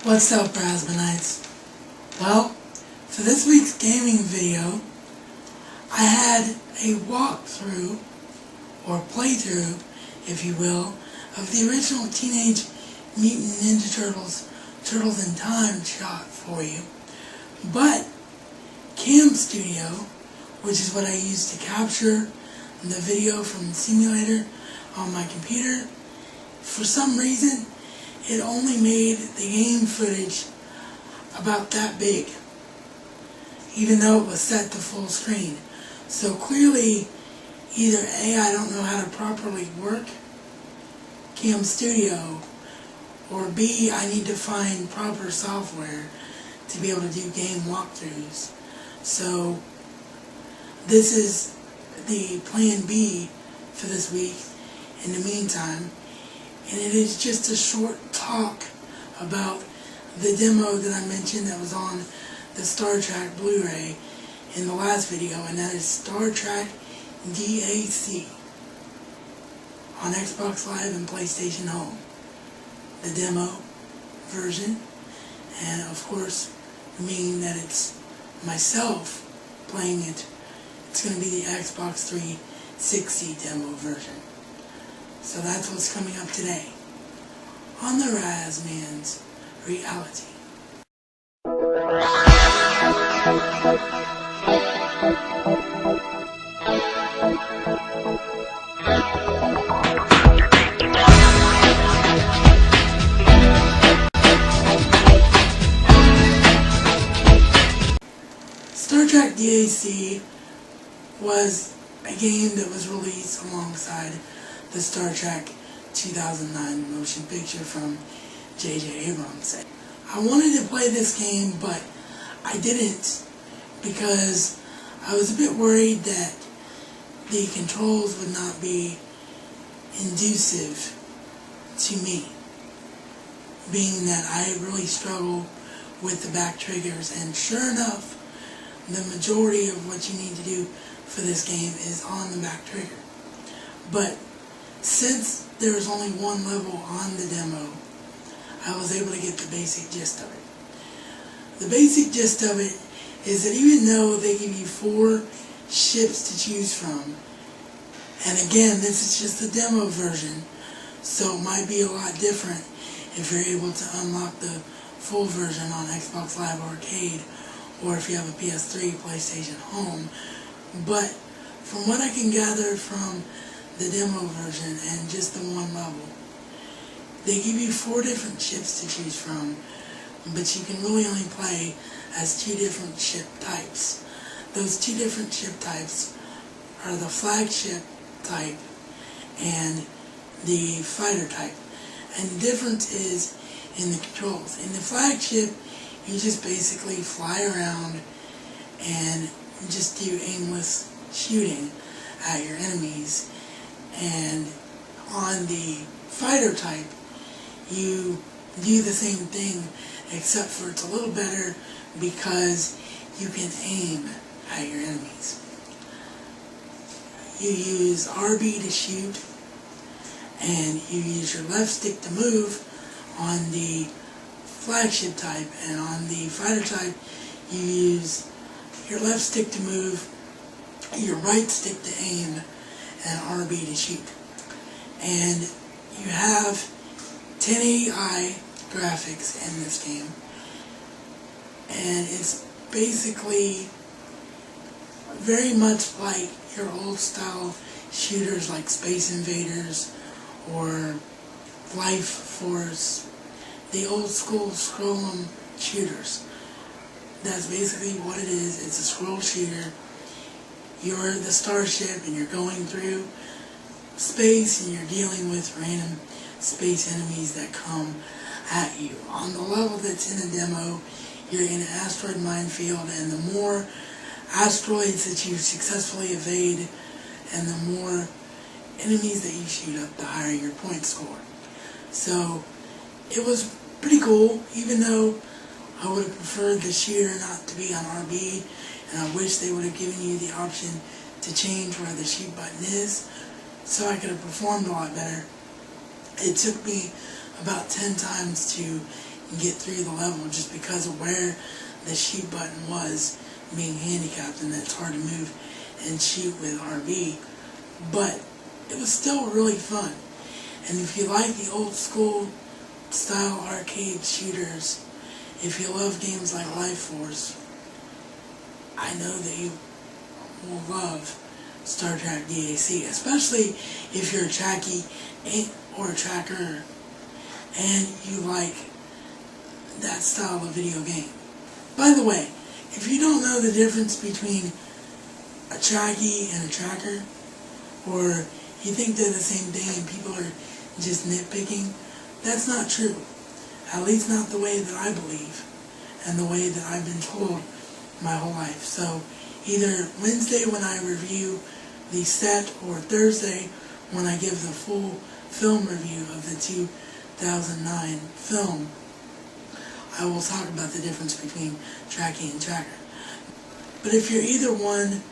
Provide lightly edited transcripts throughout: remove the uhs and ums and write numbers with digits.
What's up, Raspbernites? Well, for this week's gaming video, I had a walkthrough, or playthrough, if you will, of the original Teenage Mutant Ninja Turtles Turtles in Time shot for you. But Cam Studio, which is what I use to capture the video from the simulator on my computer, for some reason, it only made the game footage about that big, even though it was set to full screen. So clearly, either A, I don't know how to properly work Cam Studio, or B, I need to find proper software to be able to do game walkthroughs. So this is the plan B for this week in the meantime, and it is just a short talk about the demo that I mentioned that was on the Star Trek Blu-ray in the last video, and that is Star Trek DAC on Xbox Live and PlayStation Home. The demo version, and of course, meaning that it's myself playing it, it's going to be the Xbox 360 demo version. So that's what's coming up today on the Razman's Reality. Star Trek DAC was a game that was released alongside the Star Trek 2009 motion picture from J.J. Abrams. I wanted to play this game, but I didn't because I was a bit worried that the controls would not be inducive to me, being that I really struggle with the back triggers, and sure enough, the majority of what you need to do for this game is on the back trigger. But since there's only one level on the demo, I was able to get the basic gist of it. The basic gist of it is that even though they give you 4 ships to choose from, and again, this is just the demo version, so it might be a lot different if you're able to unlock the full version on Xbox Live Arcade, or if you have a PS3, PlayStation Home. But from what I can gather from the demo version and just the one level, they give you 4 different ships to choose from, but you can really only play as 2 different ship types. Those 2 different ship types are the flagship type and the fighter type. And the difference is in the controls. In the flagship, you just basically fly around and just do aimless shooting at your enemies. And on the fighter type, you do the same thing, except for it's a little better because you can aim at your enemies. You use RB to shoot, and you use your left stick to move on the flagship type, and on the fighter type you use your left stick to move, your right stick to aim, and RB to shoot. And you have 1080i graphics in this game, and it's basically very much like your old style shooters like Space Invaders or Life Force, the old school scroll-em shooters. That's basically what it is. It's a scroll shooter. You're the starship and you're going through space and you're dealing with random space enemies that come at you. On the level that's in the demo, you're in an asteroid minefield, and the more asteroids that you successfully evade and the more enemies that you shoot up, the higher your point score. So it was pretty cool, even though I would have preferred the shooter not to be on RB, and I wish they would have given you the option to change where the shoot button is so I could have performed a lot better. It took me about 10 times to get through the level just because of where the shoot button was, being handicapped, and it's hard to move and shoot with RB. But it was still really fun. And if you like the old school style arcade shooters, if you love games like Life Force, I know that you will love Star Trek DAC, especially if you're a Trekkie or a tracker and you like that style of video game. By the way, if you don't know the difference between a Trekkie and a tracker, or you think they're the same thing and people are just nitpicking, that's not true. At least not the way that I believe and the way that I've been told my whole life. So either Wednesday when I review the set, or Thursday when I give the full film review of the 2009 film, I will talk about the difference between Trekkie and tracker. But if you're either one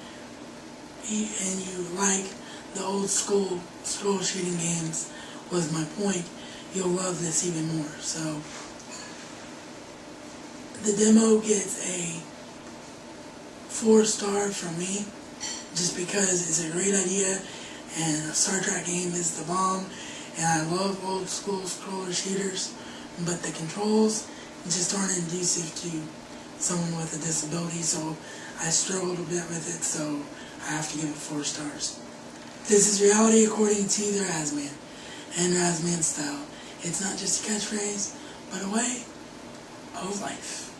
and you like the old school scroll shooting games, was my point, you'll love this even more. So the demo gets a 4-star from me, just because it's a great idea and a Star Trek game is the bomb, and I love old school scroller shooters, but the controls just aren't conducive to someone with a disability, so I struggled a bit with it, so I have to give it 4 stars. This is reality according to the Razman and Razman style. It's not just a catchphrase, but a way of life.